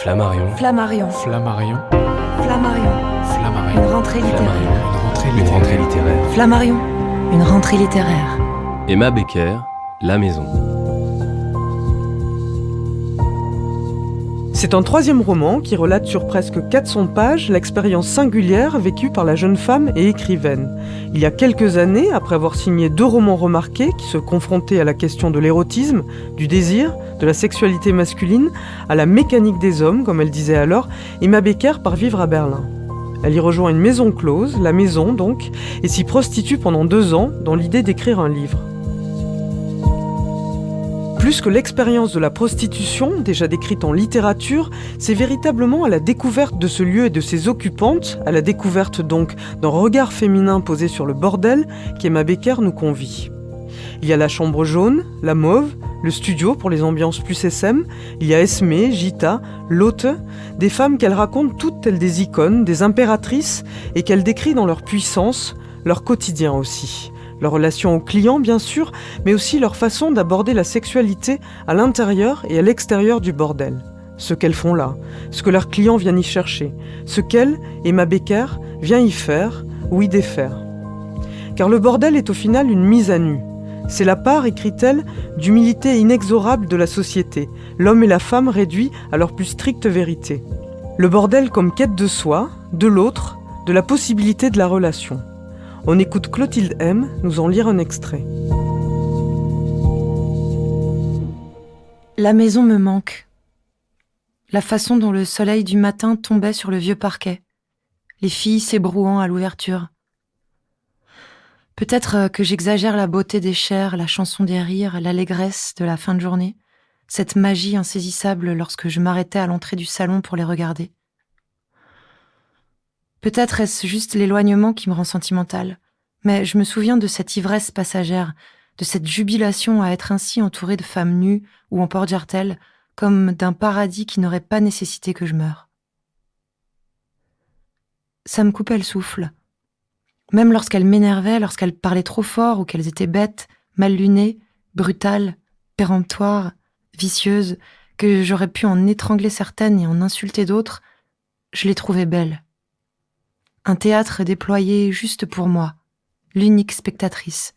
Flammarion. Flammarion. Flammarion. Flammarion. Flammarion. Une rentrée littéraire. Une rentrée littéraire. Flammarion. Une rentrée littéraire. Emma Becker, La Maison. C'est un troisième roman qui relate sur presque 400 pages l'expérience singulière vécue par la jeune femme et écrivaine. Il y a quelques années, après avoir signé 2 romans remarqués qui se confrontaient à la question de l'érotisme, du désir, de la sexualité masculine, à la mécanique des hommes, comme elle disait alors, Emma Becker part vivre à Berlin. Elle y rejoint une maison close, la maison donc, et s'y prostitue pendant 2 ans dans l'idée d'écrire un livre. Plus que l'expérience de la prostitution, déjà décrite en littérature, c'est véritablement à la découverte de ce lieu et de ses occupantes, à la découverte donc d'un regard féminin posé sur le bordel, qu'Emma Becker nous convie. Il y a la chambre jaune, la mauve, le studio pour les ambiances plus SM, il y a Esmé, Gita, Lotte, des femmes qu'elle raconte toutes telles des icônes, des impératrices, et qu'elle décrit dans leur puissance, leur quotidien aussi. Leur relation aux clients, bien sûr, mais aussi leur façon d'aborder la sexualité à l'intérieur et à l'extérieur du bordel. Ce qu'elles font là, ce que leurs clients viennent y chercher, ce qu'elle, Emma Becker, vient y faire ou y défaire. Car le bordel est au final une mise à nu. C'est la part, écrit-elle, d'humilité inexorable de la société, l'homme et la femme réduits à leur plus stricte vérité. Le bordel comme quête de soi, de l'autre, de la possibilité de la relation. On écoute Clotilde M nous en lire un extrait. La maison me manque. La façon dont le soleil du matin tombait sur le vieux parquet. Les filles s'ébrouant à l'ouverture. Peut-être que j'exagère la beauté des chairs, la chanson des rires, l'allégresse de la fin de journée, cette magie insaisissable lorsque je m'arrêtais à l'entrée du salon pour les regarder. Peut-être est-ce juste l'éloignement qui me rend sentimentale, mais je me souviens de cette ivresse passagère, de cette jubilation à être ainsi entourée de femmes nues ou en porte-jartel, comme d'un paradis qui n'aurait pas nécessité que je meure. Ça me coupait le souffle. Même lorsqu'elles m'énervaient, lorsqu'elles parlaient trop fort ou qu'elles étaient bêtes, mal lunées, brutales, péremptoires, vicieuses, que j'aurais pu en étrangler certaines et en insulter d'autres, je les trouvais belles. Un théâtre déployé juste pour moi, l'unique spectatrice,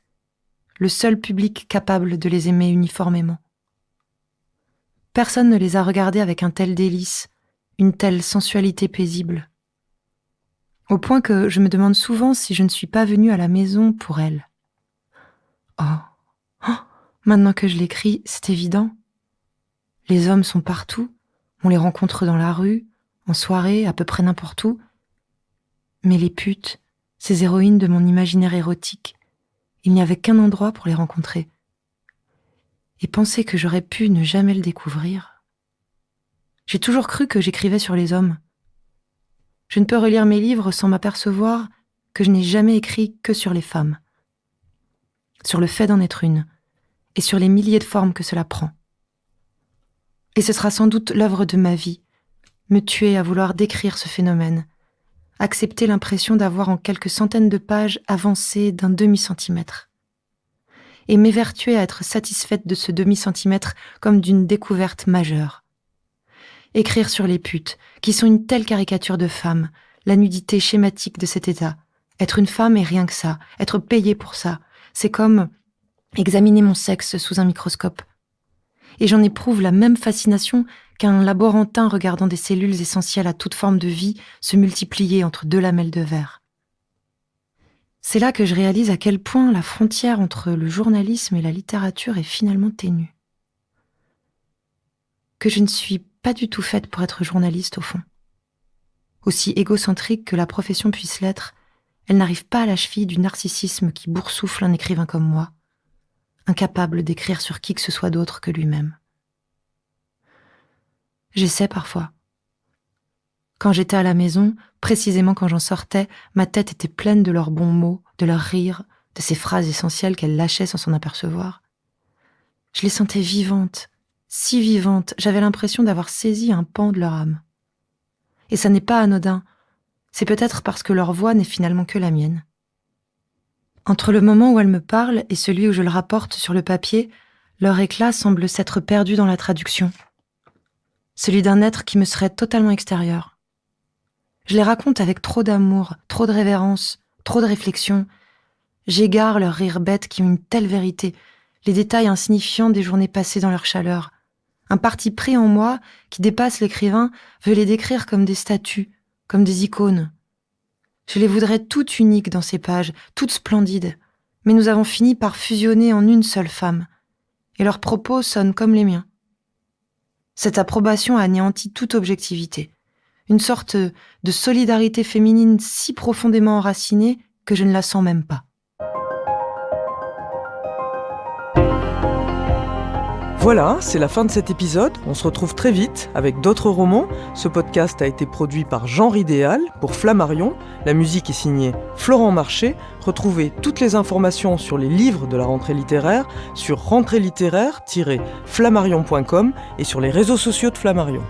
le seul public capable de les aimer uniformément. Personne ne les a regardées avec un tel délice, une telle sensualité paisible. Au point que je me demande souvent si je ne suis pas venue à la maison pour elles. Oh, maintenant que je l'écris, c'est évident. Les hommes sont partout, on les rencontre dans la rue, en soirée, à peu près n'importe où. Mais les putes, ces héroïnes de mon imaginaire érotique, il n'y avait qu'un endroit pour les rencontrer. Et penser que j'aurais pu ne jamais le découvrir. J'ai toujours cru que j'écrivais sur les hommes. Je ne peux relire mes livres sans m'apercevoir que je n'ai jamais écrit que sur les femmes. Sur le fait d'en être une, et sur les milliers de formes que cela prend. Et ce sera sans doute l'œuvre de ma vie, me tuer à vouloir décrire ce phénomène, accepter l'impression d'avoir en quelques centaines de pages avancé d'un demi-centimètre. Et m'évertuer à être satisfaite de ce demi-centimètre comme d'une découverte majeure. Écrire sur les putes, qui sont une telle caricature de femmes, la nudité schématique de cet état. Être une femme et rien que ça, être payée pour ça, c'est comme examiner mon sexe sous un microscope. Et j'en éprouve la même fascination qu'un laborantin regardant des cellules essentielles à toute forme de vie se multiplier entre 2 lamelles de verre. C'est là que je réalise à quel point la frontière entre le journalisme et la littérature est finalement ténue. Que je ne suis pas du tout faite pour être journaliste au fond. Aussi égocentrique que la profession puisse l'être, elle n'arrive pas à la cheville du narcissisme qui boursoufle un écrivain comme moi, incapable d'écrire sur qui que ce soit d'autre que lui-même. J'essaie parfois. Quand j'étais à la maison, précisément quand j'en sortais, ma tête était pleine de leurs bons mots, de leurs rires, de ces phrases essentielles qu'elle lâchait sans s'en apercevoir. Je les sentais vivantes, si vivantes, j'avais l'impression d'avoir saisi un pan de leur âme. Et ça n'est pas anodin, c'est peut-être parce que leur voix n'est finalement que la mienne. Entre le moment où elles me parlent et celui où je le rapporte sur le papier, leur éclat semble s'être perdu dans la traduction. celui d'un être qui me serait totalement extérieur. Je les raconte avec trop d'amour, trop de révérence, trop de réflexion. J'égare leurs rires bêtes qui ont une telle vérité, les détails insignifiants des journées passées dans leur chaleur. Un parti pris en moi, qui dépasse l'écrivain, veut les décrire comme des statues, comme des icônes. Je les voudrais toutes uniques dans ces pages, toutes splendides, mais nous avons fini par fusionner en une seule femme, et leurs propos sonnent comme les miens. Cette approbation anéantit toute objectivité, une sorte de solidarité féminine si profondément enracinée que je ne la sens même pas. Voilà, c'est la fin de cet épisode. On se retrouve très vite avec d'autres romans. Ce podcast a été produit par Genre Idéal pour Flammarion. La musique est signée Florent Marché. Retrouvez toutes les informations sur les livres de la rentrée littéraire sur rentrée-littéraire-flammarion.com et sur les réseaux sociaux de Flammarion.